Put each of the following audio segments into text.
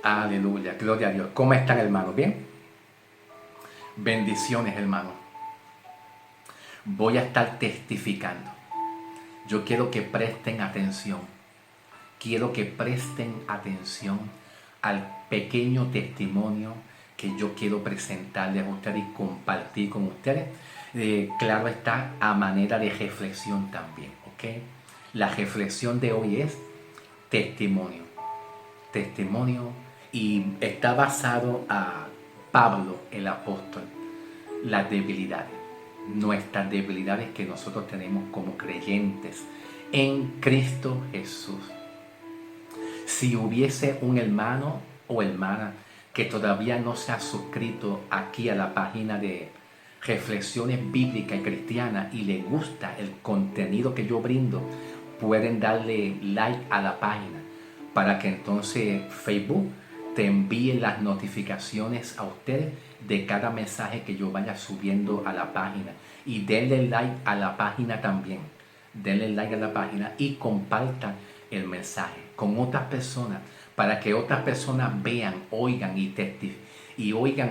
Aleluya, gloria a Dios. ¿Cómo están, hermanos? ¿Bien? Bendiciones, hermanos. Voy a estar testificando. Yo quiero que presten atención. Quiero que presten atención al pequeño testimonio que yo quiero presentarles a ustedes y compartir con ustedes. Claro está, a manera de reflexión también, ¿ok? La reflexión de hoy es testimonio. Testimonio y está basado a Pablo, el apóstol, las debilidades, nuestras debilidades que nosotros tenemos como creyentes en Cristo Jesús. Si hubiese un hermano o hermana que todavía no se ha suscrito aquí a la página de Reflexiones Bíblicas y Cristianas y le gusta el contenido que yo brindo, pueden darle like a la página para que entonces Facebook te envíe las notificaciones a ustedes de cada mensaje que yo vaya subiendo a la página. Y denle like a la página también. Denle like a la página y compartan el mensaje con otras personas para que otras personas vean, oigan y oigan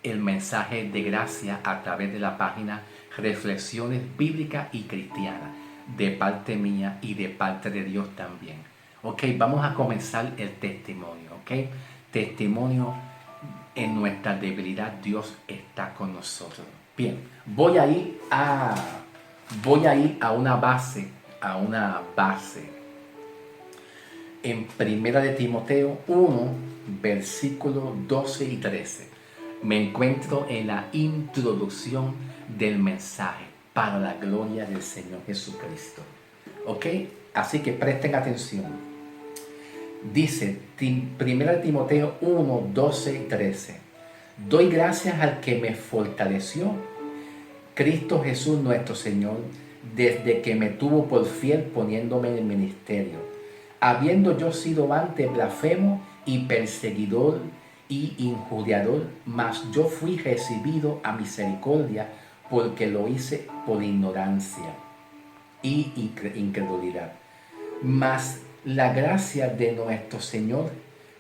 el mensaje de gracia a través de la página Reflexiones Bíblicas y Cristianas, de parte mía y de parte de Dios también. Ok, vamos a comenzar el testimonio, ok. Testimonio: en nuestra debilidad Dios está con nosotros. Bien, voy a ir a una base, en Primera de Timoteo 1, versículos 12 y 13. Me encuentro en la introducción del mensaje para la gloria del Señor Jesucristo. ¿Ok? Así que presten atención. Dice, 1 Timoteo 1, 12 y 13. Doy gracias al que me fortaleció, Cristo Jesús nuestro Señor, desde que me tuvo por fiel poniéndome en el ministerio, habiendo yo sido antes blasfemo y perseguidor y injuriador, mas yo fui recibido a misericordia porque lo hice por ignorancia y incredulidad. Mas la gracia de nuestro Señor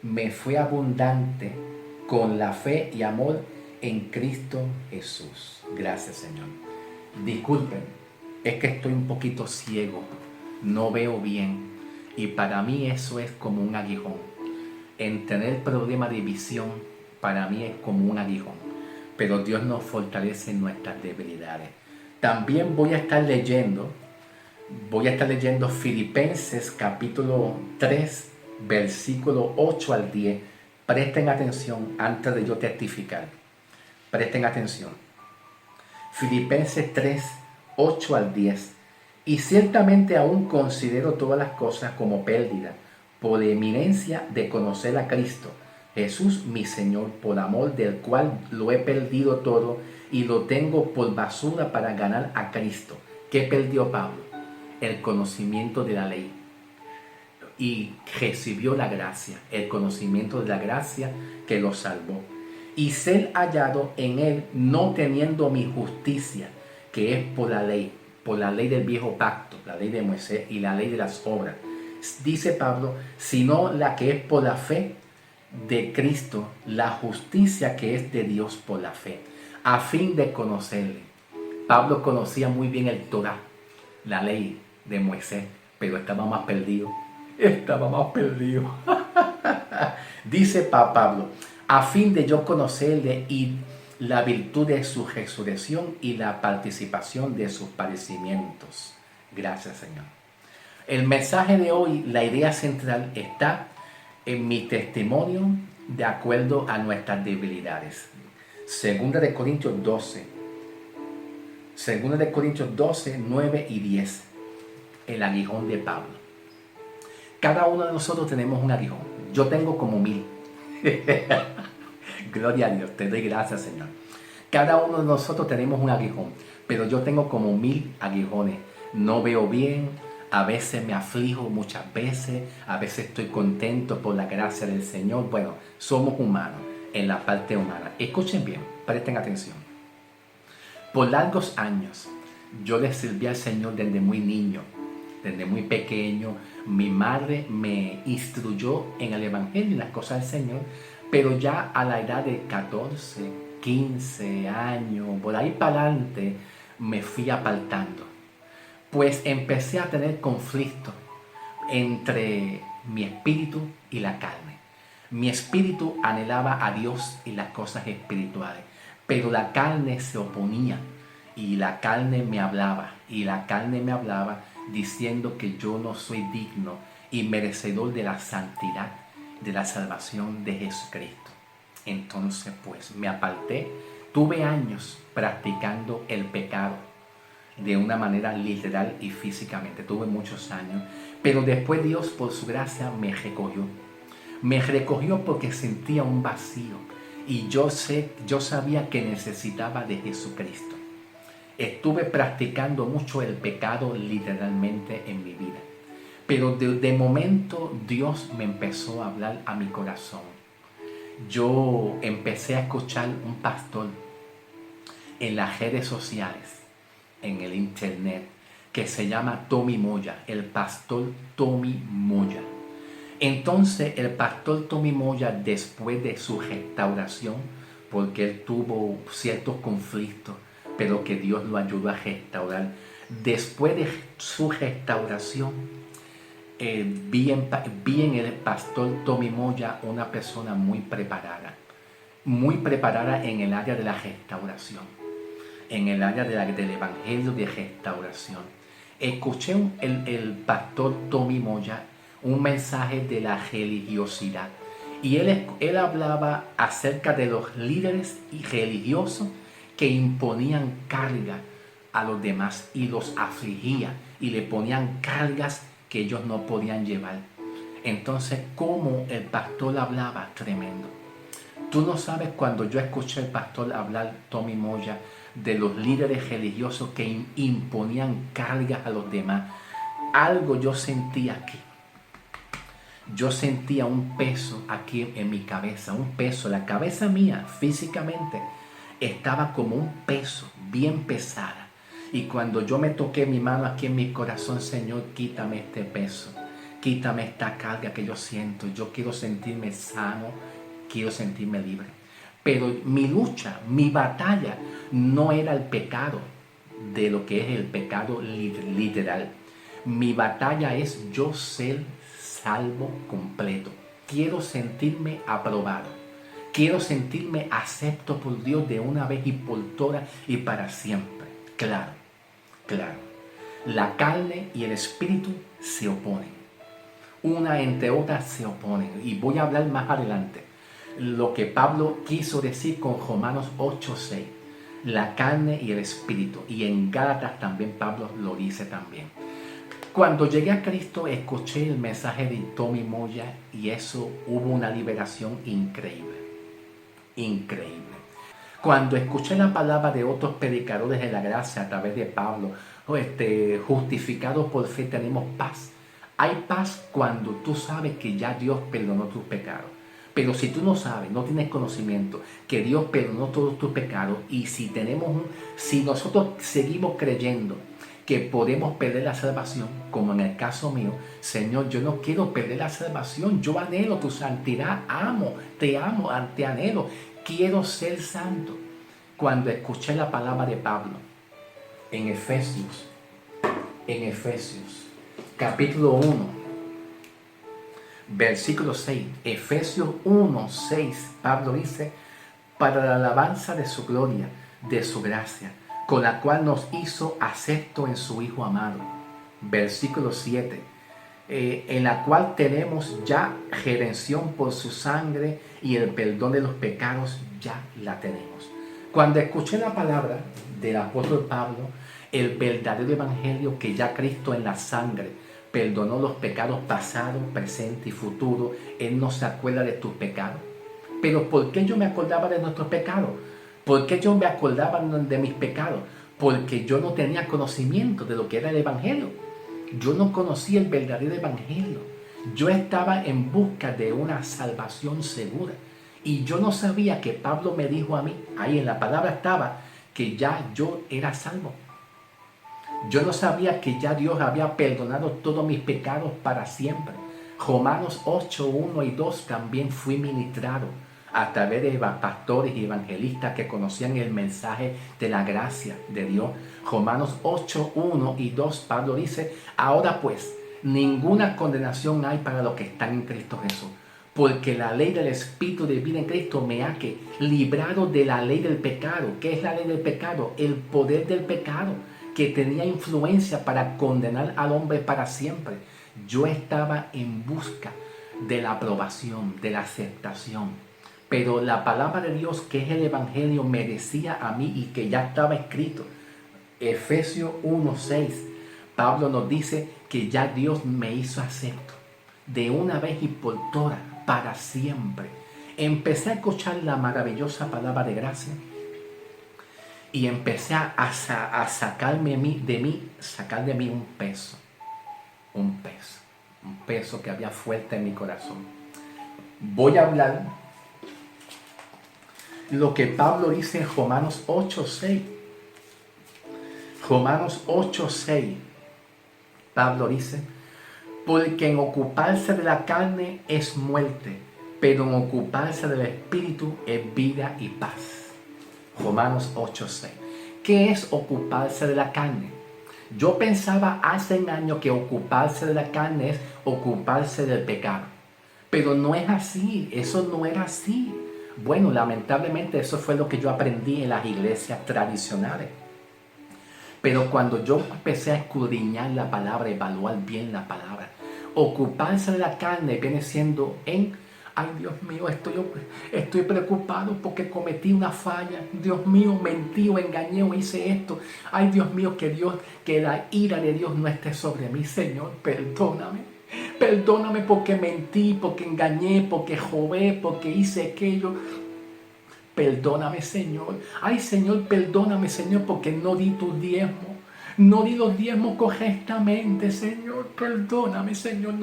me fue abundante con la fe y amor en Cristo Jesús. Gracias, Señor. Disculpen, es que estoy un poquito ciego, no veo bien, y para mí eso es como un aguijón. En tener problema de visión, para mí es como un aguijón, pero Dios nos fortalece en nuestras debilidades. También voy a estar leyendo Filipenses capítulo 3, versículo 8 al 10. Presten atención antes de yo testificar. Presten atención. Filipenses 3, 8 al 10. Y ciertamente aún considero todas las cosas como pérdida, por eminencia de conocer a Cristo, Jesús mi Señor, por amor del cual lo he perdido todo y lo tengo por basura para ganar a Cristo. ¿Qué perdió Pablo? El conocimiento de la ley. Y recibió la gracia, el conocimiento de la gracia que lo salvó. Y ser hallado en él, no teniendo mi justicia, que es por la ley del viejo pacto, la ley de Moisés y la ley de las obras. Dice Pablo, sino la que es por la fe de Cristo, la justicia que es de Dios por la fe, a fin de conocerle. Pablo conocía muy bien el Torah, la ley de Moisés, pero estaba más perdido. Dice Pablo, a fin de yo conocerle y la virtud de su resurrección y la participación de sus padecimientos. Gracias, Señor. El mensaje de hoy, la idea central está en mi testimonio de acuerdo a nuestras debilidades. Segunda de Corintios 12, 9 y 10. El aguijón de Pablo. Cada uno de nosotros tenemos un aguijón. Yo tengo como 1000. Gloria a Dios, te doy gracias, Señor. Cada uno de nosotros tenemos un aguijón, pero yo tengo como 1000 aguijones. No veo bien, a veces me aflijo muchas veces, a veces estoy contento por la gracia del Señor. Bueno, somos humanos en la parte humana. Escuchen bien, presten atención. Por largos años yo le serví al Señor desde muy niño. Desde muy pequeño, mi madre me instruyó en el Evangelio y en las cosas del Señor, pero ya a la edad de 14, 15 años, por ahí para adelante, me fui apartando. Pues empecé a tener conflictos entre mi espíritu y la carne. Mi espíritu anhelaba a Dios y las cosas espirituales, pero la carne se oponía y la carne me hablaba diciendo que yo no soy digno y merecedor de la santidad, de la salvación de Jesucristo. Entonces pues me aparté, tuve años practicando el pecado de una manera literal y físicamente, tuve muchos años, pero después Dios por su gracia me recogió porque sentía un vacío y yo sabía que necesitaba de Jesucristo. Estuve practicando mucho el pecado literalmente en mi vida, pero de momento Dios me empezó a hablar a mi corazón. Yo empecé a escuchar un pastor en las redes sociales, en el internet, que se llama Tommy Moya, el pastor Tommy Moya. Entonces el pastor Tommy Moya, después de su restauración, porque él tuvo ciertos conflictos, pero que Dios lo ayudó a restaurar, después de su restauración, vi en el pastor Tommy Moya una persona muy preparada en el área de la restauración, en el área del evangelio de restauración. Escuché el pastor Tommy Moya un mensaje de la religiosidad y él hablaba acerca de los líderes religiosos que imponían carga a los demás y los afligía y le ponían cargas que ellos no podían llevar. Entonces, ¿cómo el pastor hablaba? Tremendo. Tú no sabes, cuando yo escuché al pastor hablar, Tommy Moya, de los líderes religiosos que imponían cargas a los demás, algo yo sentía aquí. Yo sentía un peso aquí en mi cabeza, un peso. La cabeza mía físicamente estaba como un peso, bien pesada. Y cuando yo me toqué mi mano aquí en mi corazón, Señor, quítame este peso, quítame esta carga que yo siento. Yo quiero sentirme sano, quiero sentirme libre. Pero mi lucha, mi batalla no era el pecado, de lo que es el pecado literal. Mi batalla es yo ser salvo completo. Quiero sentirme aprobado. Quiero sentirme acepto por Dios de una vez y por todas y para siempre. Claro. La carne y el espíritu se oponen. Una entre otras se oponen. Y voy a hablar más adelante lo que Pablo quiso decir con Romanos 8:6. La carne y el espíritu. Y en Gálatas también Pablo lo dice también. Cuando llegué a Cristo, escuché el mensaje de Tommy Moya y eso hubo una liberación increíble. Cuando escuché la palabra de otros predicadores de la gracia a través de Pablo, justificados por fe tenemos paz. Hay paz cuando tú sabes que ya Dios perdonó tus pecados. Pero si tú no sabes, no tienes conocimiento que Dios perdonó todos tus pecados y si nosotros seguimos creyendo que podemos perder la salvación, como en el caso mío, Señor, yo no quiero perder la salvación, yo anhelo tu santidad, te anhelo, quiero ser santo. Cuando escuché la palabra de Pablo en Efesios, capítulo 1, versículo 6, Efesios 1:6, Pablo dice, para la alabanza de su gloria, de su gracia, con la cual nos hizo acepto en su Hijo amado. Versículo 7, en la cual tenemos ya redención por su sangre y el perdón de los pecados ya la tenemos. Cuando escuché la palabra del apóstol Pablo, el verdadero evangelio que ya Cristo en la sangre perdonó los pecados pasados, presentes y futuros, Él no se acuerda de tus pecados. Pero ¿por qué yo me acordaba de nuestros pecados? ¿Por qué yo me acordaba de mis pecados? Porque yo no tenía conocimiento de lo que era el evangelio. Yo no conocía el verdadero evangelio. Yo estaba en busca de una salvación segura. Y yo no sabía que Pablo me dijo a mí, ahí en la palabra estaba, que ya yo era salvo. Yo no sabía que ya Dios había perdonado todos mis pecados para siempre. Romanos 8, 1 y 2 también fui ministrado a través de pastores y evangelistas que conocían el mensaje de la gracia de Dios. Romanos 8, 1 y 2, Pablo dice, ahora pues, ninguna condenación hay para los que están en Cristo Jesús, porque la ley del Espíritu de vida en Cristo me ha librado de la ley del pecado. ¿Qué es la ley del pecado? El poder del pecado que tenía influencia para condenar al hombre para siempre. Yo estaba en busca de la aprobación, de la aceptación. Pero la palabra de Dios, que es el Evangelio, me decía a mí y que ya estaba escrito. Efesios 1:6, Pablo nos dice que ya Dios me hizo acepto de una vez y por todas, para siempre. Empecé a escuchar la maravillosa palabra de gracia y empecé a sacar de mí un peso que había fuerte en mi corazón. Voy a hablar lo que Pablo dice en Romanos 8:6. Romanos 8:6, Pablo dice, porque en ocuparse de la carne es muerte, pero en ocuparse del Espíritu es vida y paz. Romanos 8:6. ¿Qué es ocuparse de la carne? Yo pensaba hace años que ocuparse de la carne es ocuparse del pecado. Pero no es así, eso no era así. Bueno, lamentablemente eso fue lo que yo aprendí en las iglesias tradicionales. Pero cuando yo empecé a escudriñar la palabra, evaluar bien la palabra, ocuparse de la carne viene siendo ay Dios mío, estoy preocupado porque cometí una falla. Dios mío, mentí o engañé o hice esto. Ay Dios mío, que la ira de Dios no esté sobre mí. Señor, perdóname. Perdóname porque mentí, porque engañé, porque robé, porque hice aquello. Perdóname, Señor. Ay, Señor, perdóname, Señor, porque no di tu diezmo. No di los diezmos correctamente, Señor. Perdóname, Señor.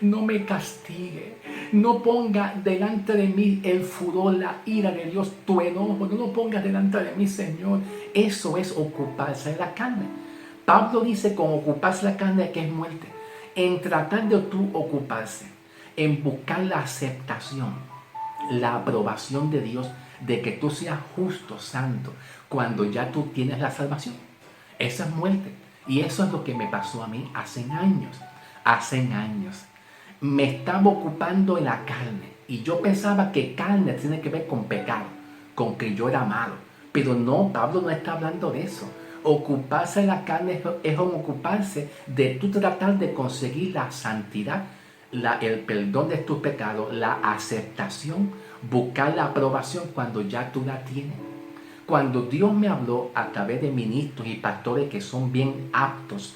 No me castigue. No ponga delante de mí el furor, la ira de Dios, tu enojo. No lo pongas delante de mí, Señor. Eso es ocuparse de la carne. Pablo dice con ocuparse de la carne que es muerte. En tratar de tú ocuparse, en buscar la aceptación, la aprobación de Dios, de que tú seas justo, santo, cuando ya tú tienes la salvación. Esa es muerte. Y eso es lo que me pasó a mí hace años. Hace años. Me estaba ocupando en la carne. Y yo pensaba que carne tiene que ver con pecado, con que yo era malo. Pero no, Pablo no está hablando de eso. Ocuparse de la carne es ocuparse de tú tratar de conseguir la santidad, el perdón de tus pecados, la aceptación, buscar la aprobación cuando ya tú la tienes. Cuando Dios me habló a través de ministros y pastores que son bien aptos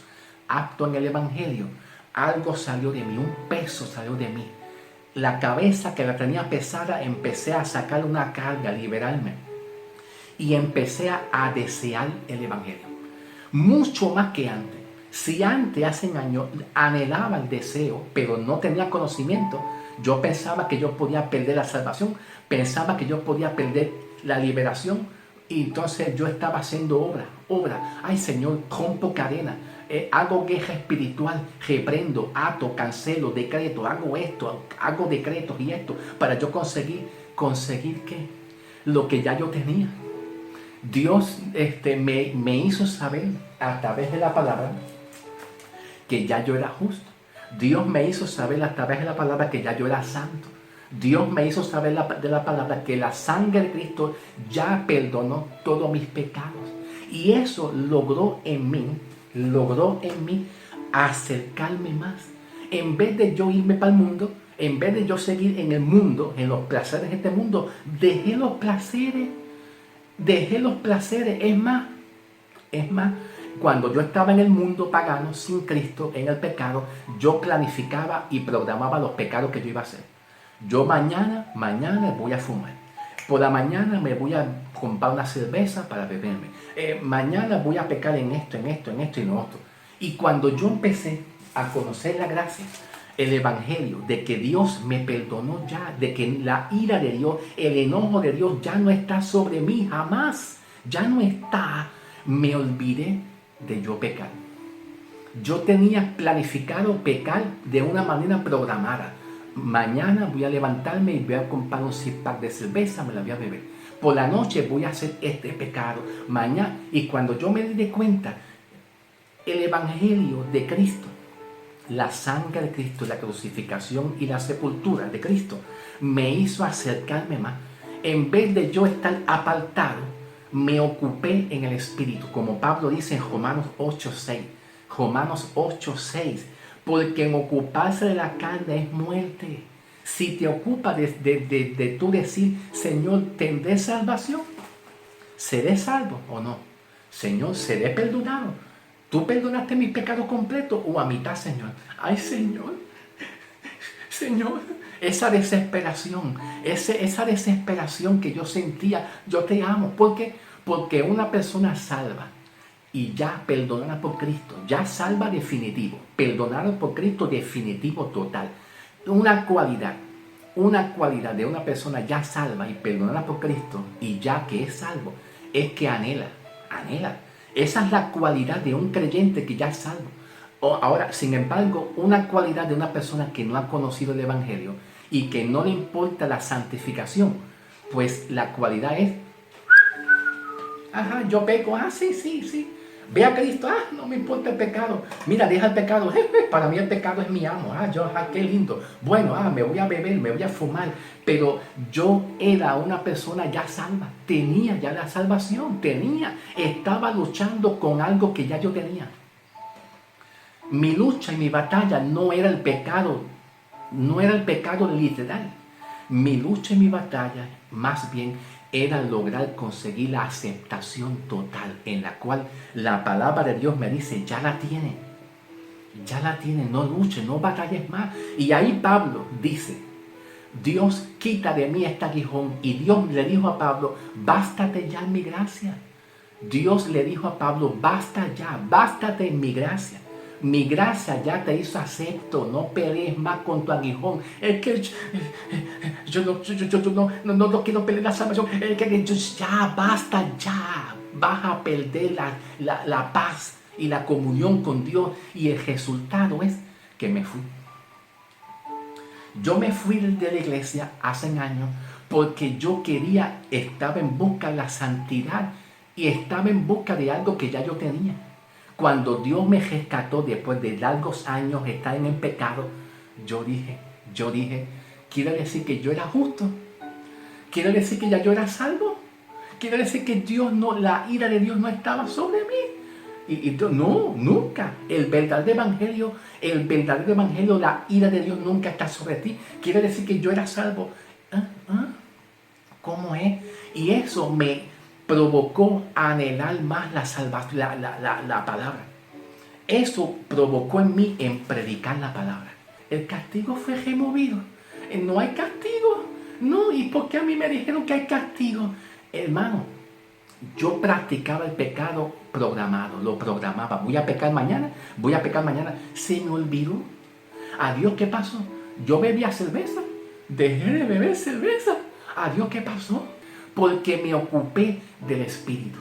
en el Evangelio, algo salió de mí, un peso salió de mí. La cabeza que la tenía pesada, empecé a sacar una carga, a liberarme. Y empecé a desear el Evangelio. Mucho más que antes. Si antes, hace años, anhelaba el deseo, pero no tenía conocimiento, yo pensaba que yo podía perder la salvación, pensaba que yo podía perder la liberación, y entonces yo estaba haciendo obra. Ay Señor, rompo cadena, hago guerra espiritual, reprendo, ato, cancelo, decreto, hago esto, hago decretos y esto, para yo conseguir ¿qué? Lo que ya yo tenía. Dios me hizo saber a través de la palabra que ya yo era justo. Dios me hizo saber a través de la palabra que ya yo era santo. Dios me hizo saber de la palabra que la sangre de Cristo ya perdonó todos mis pecados. Y eso logró en mí acercarme más. En vez de yo irme para el mundo, en vez de yo seguir en el mundo, en los placeres de este mundo, dejé los placeres. Es más, cuando yo estaba en el mundo pagano, sin Cristo, en el pecado, yo planificaba y programaba los pecados que yo iba a hacer. Yo mañana voy a fumar. Por la mañana me voy a comprar una cerveza para beberme. Mañana voy a pecar en esto y lo otro. Y cuando yo empecé a conocer la gracia, el Evangelio, de que Dios me perdonó ya, de que la ira de Dios, el enojo de Dios ya no está sobre mí, jamás, ya no está, me olvidé de yo pecar. Yo tenía planificado pecar de una manera programada. Mañana voy a levantarme y voy a comprar un six-pack de cerveza, me la voy a beber. Por la noche voy a hacer este pecado. Mañana, y cuando yo me di de cuenta, el Evangelio de Cristo, la sangre de Cristo, la crucificación y la sepultura de Cristo, me hizo acercarme más. En vez de yo estar apartado, me ocupé en el Espíritu, como Pablo dice en Romanos 8:6. Romanos 8:6, porque en ocuparse de la carne es muerte. Si te ocupas de tú decir, Señor, ¿tendré salvación? ¿Seré salvo o no? Señor, ¿seré perdonado? ¿Tú perdonaste mis pecados completos o a mitad, Señor? Ay, Señor, Señor, esa desesperación que yo sentía, yo te amo. ¿Por qué? Porque una persona salva y ya perdonada por Cristo, ya salva definitivo, perdonada por Cristo definitivo total. Una cualidad de una persona ya salva y perdonada por Cristo y ya que es salvo, es que anhela. Esa es la cualidad de un creyente que ya es salvo. Ahora, sin embargo, una cualidad de una persona que no ha conocido el Evangelio y que no le importa la santificación, pues la cualidad es, yo peco, sí. Ve a Cristo, no me importa el pecado. Mira, deja el pecado. Para mí el pecado es mi amo. Qué lindo. Bueno, me voy a beber, me voy a fumar. Pero yo era una persona ya salva. Tenía ya la salvación. Estaba luchando con algo que ya yo tenía. Mi lucha y mi batalla no era el pecado literal. Mi lucha y mi batalla, más bien, era lograr conseguir la aceptación total, en la cual la palabra de Dios me dice, ya la tiene, no luches, no batalles más. Y ahí Pablo dice, Dios quita de mí este aguijón, y Dios le dijo a Pablo, bástate ya en mi gracia. Dios le dijo a Pablo, bástate en mi gracia. Mi gracia ya te hizo acepto, no pelees más con tu aguijón. Es que yo no quiero pelear la salvación. Es que basta. Vas a perder la paz y la comunión con Dios. Y el resultado es que me fui. Yo me fui de la iglesia hace años porque yo estaba en busca de la santidad y estaba en busca de algo que ya yo tenía. Cuando Dios me rescató después de largos años de estar en el pecado, yo dije, quiere decir que yo era justo, quiere decir que ya yo era salvo, quiere decir que la ira de Dios no estaba sobre mí. No, nunca. El verdadero evangelio, la ira de Dios nunca está sobre ti. Quiere decir que yo era salvo. ¿Cómo es? Y eso me provocó a anhelar más la salvación, la palabra. Eso provocó en mí en predicar la palabra. El castigo fue removido. No hay castigo. No, ¿y por qué a mí me dijeron que hay castigo? Hermano, yo practicaba el pecado programado, lo programaba. Voy a pecar mañana. Se me olvidó. Adiós, ¿qué pasó? Yo bebía cerveza. Dejé de beber cerveza. Adiós, ¿qué pasó? Porque me ocupé del Espíritu.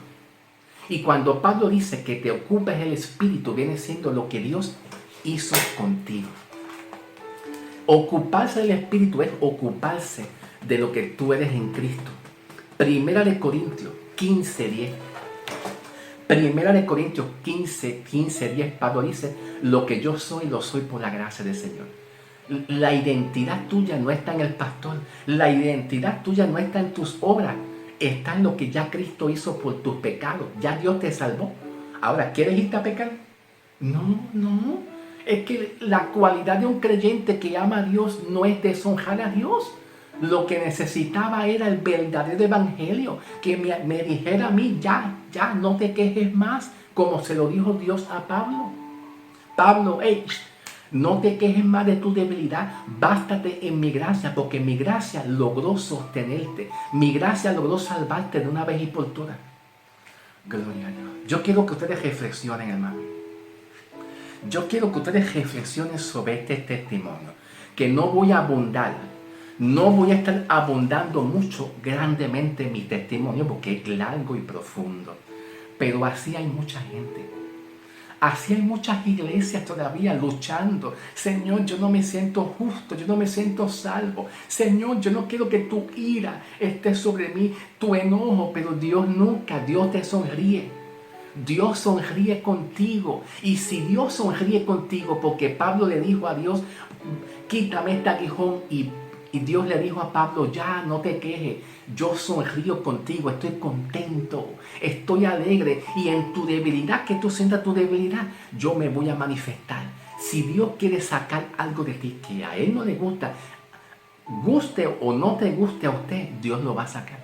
Y cuando Pablo dice que te ocupes del Espíritu, viene siendo lo que Dios hizo contigo. Ocuparse del Espíritu es ocuparse de lo que tú eres en Cristo. Primera de Corintios 15:10. Primera de Corintios 15:10, Pablo dice, lo que yo soy, lo soy por la gracia del Señor. La identidad tuya no está en el pastor. La identidad tuya no está en tus obras. Está en lo que ya Cristo hizo por tus pecados. Ya Dios te salvó. Ahora, ¿quieres irte a pecar? No. Es que la cualidad de un creyente que ama a Dios no es deshonrar a Dios. Lo que necesitaba era el verdadero evangelio. Que me dijera a mí, ya, no te quejes más. Como se lo dijo Dios a Pablo. Pablo, no te quejes más de tu debilidad, bástate en mi gracia, porque mi gracia logró sostenerte, mi gracia logró salvarte de una vez y por todas. Gloria a Dios. Yo quiero que ustedes reflexionen, hermano. Yo quiero que ustedes reflexionen sobre este testimonio, que no voy a estar abundando mucho, grandemente mi testimonio, porque es largo y profundo, pero así hay mucha gente. Así hay muchas iglesias todavía luchando. Señor, yo no me siento justo, yo no me siento salvo. Señor, yo no quiero que tu ira esté sobre mí, tu enojo, pero Dios nunca, Dios te sonríe. Dios sonríe contigo. Y si Dios sonríe contigo, porque Pablo le dijo a Dios, quítame este aguijón, y Dios le dijo a Pablo, ya no te quejes, yo sonrío contigo, estoy contento, estoy alegre, y en tu debilidad, que tú sientas tu debilidad, yo me voy a manifestar. Si Dios quiere sacar algo de ti que a Él no le gusta, guste o no te guste a usted, Dios lo va a sacar.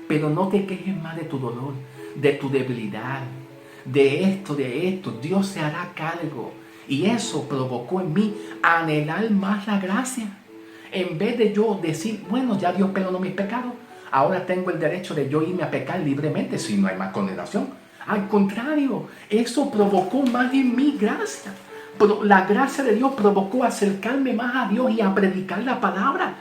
Pero no te quejes más de tu dolor, de tu debilidad, de esto, Dios se hará cargo. Y eso provocó en mí anhelar más la gracia. En vez de yo decir, bueno, ya Dios perdonó mis pecados, ahora tengo el derecho de yo irme a pecar libremente si no hay más condenación. Al contrario, eso provocó más en mí gracia. Pero la gracia de Dios provocó acercarme más a Dios y a predicar la palabra.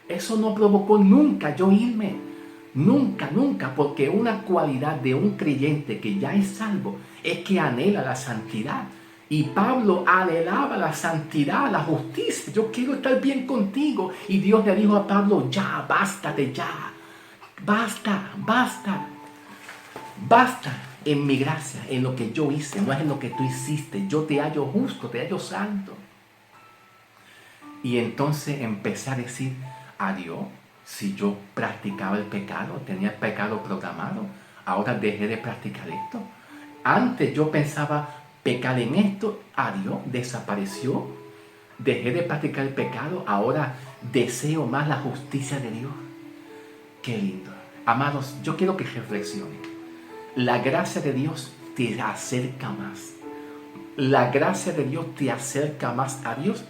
Eso no provocó nunca yo irme. Nunca, nunca, porque una cualidad de un creyente que ya es salvo es que anhela la santidad. Y Pablo anhelaba la santidad, la justicia. Yo quiero estar bien contigo. Y Dios le dijo a Pablo, ya, bástate ya. Basta, basta. Basta en mi gracia, en lo que yo hice, no es en lo que tú hiciste. Yo te hallo justo, te hallo santo. Y entonces empecé a decir, adiós. Si yo practicaba el pecado, tenía el pecado programado, ahora dejé de practicar esto. Antes yo pensaba pecar en esto, adiós, desapareció. Dejé de practicar el pecado, ahora deseo más la justicia de Dios. Qué lindo. Amados, yo quiero que reflexionen. La gracia de Dios te acerca más. La gracia de Dios te acerca más a Dios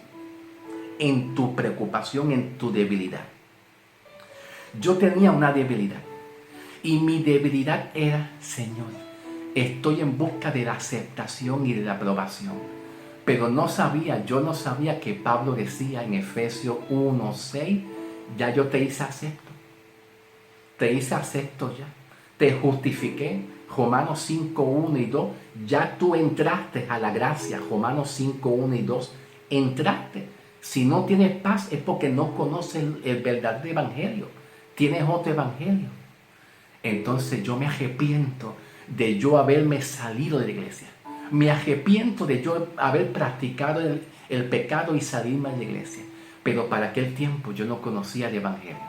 en tu preocupación, en tu debilidad. Yo tenía una debilidad y mi debilidad era, Señor, estoy en busca de la aceptación y de la aprobación. Pero yo no sabía que Pablo decía en Efesios 1:6, ya yo te hice acepto. Te hice acepto ya. Te justifiqué. Romanos 5:1 y 2, ya tú entraste a la gracia. Romanos 5:1 y 2, entraste. Si no tienes paz es porque no conoces el verdadero evangelio. Tienes otro evangelio. Entonces yo me arrepiento de yo haberme salido de la iglesia. Me arrepiento de yo haber practicado el pecado y salirme de la iglesia. Pero para aquel tiempo yo no conocía el evangelio.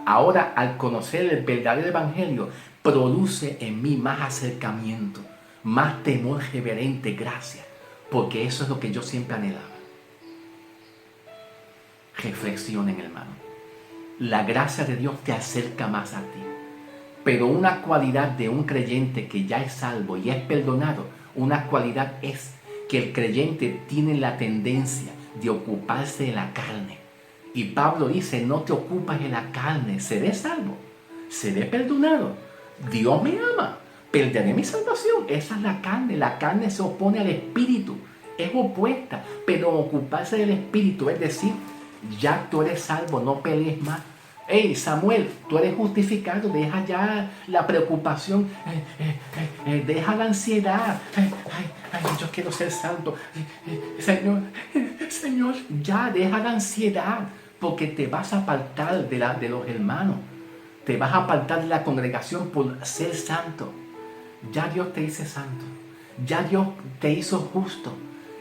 Ahora, al conocer el verdadero evangelio, produce en mí más acercamiento, más temor reverente, gracia. Porque eso es lo que yo siempre anhelaba. Reflexionen, hermano. La gracia de Dios te acerca más a ti. Pero una cualidad de un creyente que ya es salvo y es perdonado, una cualidad es que el creyente tiene la tendencia de ocuparse de la carne. Y Pablo dice, no te ocupas de la carne, seré salvo, seré perdonado. Dios me ama, perderé mi salvación. Esa es la carne se opone al espíritu, es opuesta, pero ocuparse del espíritu, es decir, ya tú eres salvo, no pelees más. Hey Samuel, tú eres justificado, deja ya la preocupación, deja la ansiedad. Yo quiero ser santo. Señor, ya deja la ansiedad, porque te vas a apartar de los hermanos, te vas a apartar de la congregación por ser santo. Ya Dios te hizo santo, ya Dios te hizo justo,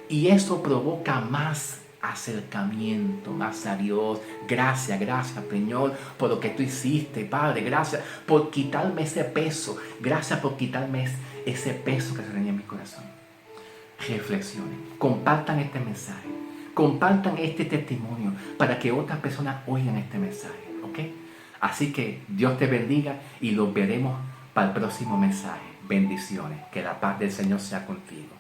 y eso provoca más acercamiento más a Dios. Gracias, Señor, por lo que tú hiciste, Padre. Gracias por quitarme ese peso. Gracias por quitarme ese peso que se tenía en mi corazón. Reflexionen, compartan este mensaje, compartan este testimonio para que otras personas oigan este mensaje, ¿ok? Así que Dios te bendiga y los veremos para el próximo mensaje. Bendiciones, que la paz del Señor sea contigo.